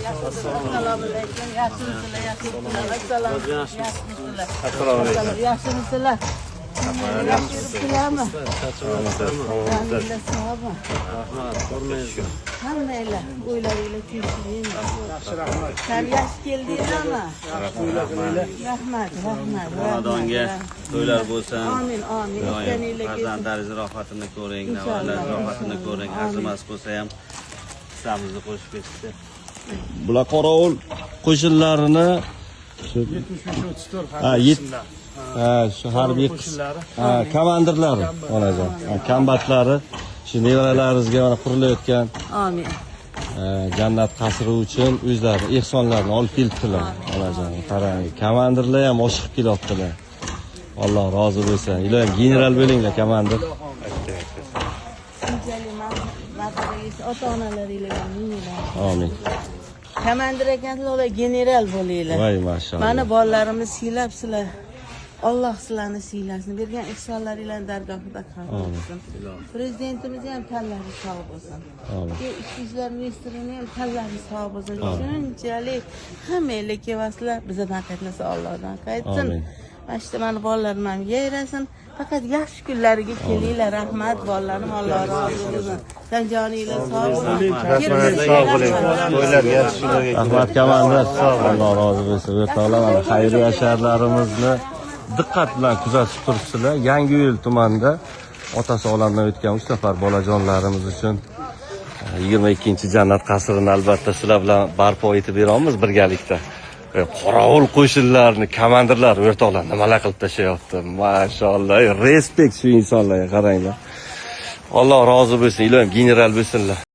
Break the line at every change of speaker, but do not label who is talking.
Assalomu alaykum. Yaxshimisizlar, yaxshimisizlar. Assalomu alaykum. Yaxshimisizlar. Yaxshimisizlarmi? Hammanglar o'ylaringlar tinchlik. Sen yaxshi keldinglarmi? Rahmat.
Xonadonga to'ylar bo'lsin.
Amin.
Farzandlaringiz rohatini ko'ring, navaralar rohatini ko'ring. Arzimas bo'lsa ham hissamizni qo'shib ketishdi. Bular qorovul qo'shinlarini shu harbiy komandirlari, onajon, kombatlari shu nevaralaringizga mana qurilayotgan
Amin.
Jannat qasri uchun o'zlari ehsonlarni olib kelibdilar, onajon. Qarang, komandirlar ham oshiqib kelyaptilar. Alloh rozi bo'lsin. Ilohim general bo'linglar, komandir.
Ota-onalaringizga
Amin.
komandir ekansizlar, general bo'linglar.
Voy mashallah.
Mana bolalarimiz siylabsizlar. Alloh sizlarni siylasin. Bergan ihsonlaringlarni dargohida qabul qilsin. Prezidentimiz ham tanlari sog' bo'lsin. Ichki ishlar ministrini ham tanlari sog' bo'lsin. Shunchalik hammanglar kelyapsizlar, bizdan qaytmasa Allohdan qaytsin. Mana bolalarim ham yayrasin. Faqat yaxshi kunlariga kelinglar. Rahmat bolalarim, Alloh rozi bo'lsin. Joninglar sog' bo'ling.
Sog' bo'ling. To'ylar yaxshi. Rahmat komandir. Alloh rozi bo'lsin. O'rtoqlar, mana xayriya ishlarimizni diqqat bilan kuzatib turibsizlar. Yangiyo'l tumanida otasi olamdan o'tgan 3 nafar bolajonlarimiz uchun 22-jannat qasrini albatta sizlar bilan barpo etib beramiz birgalikda. Qorovul qo'shinlarini komandirlar o'rtoqlar nimalar qilib tashlayapti. Mashallah, respekt shu insonlarga qaranglar. Alloh rozi bo'lsin, ilohim general bo'lsinlar.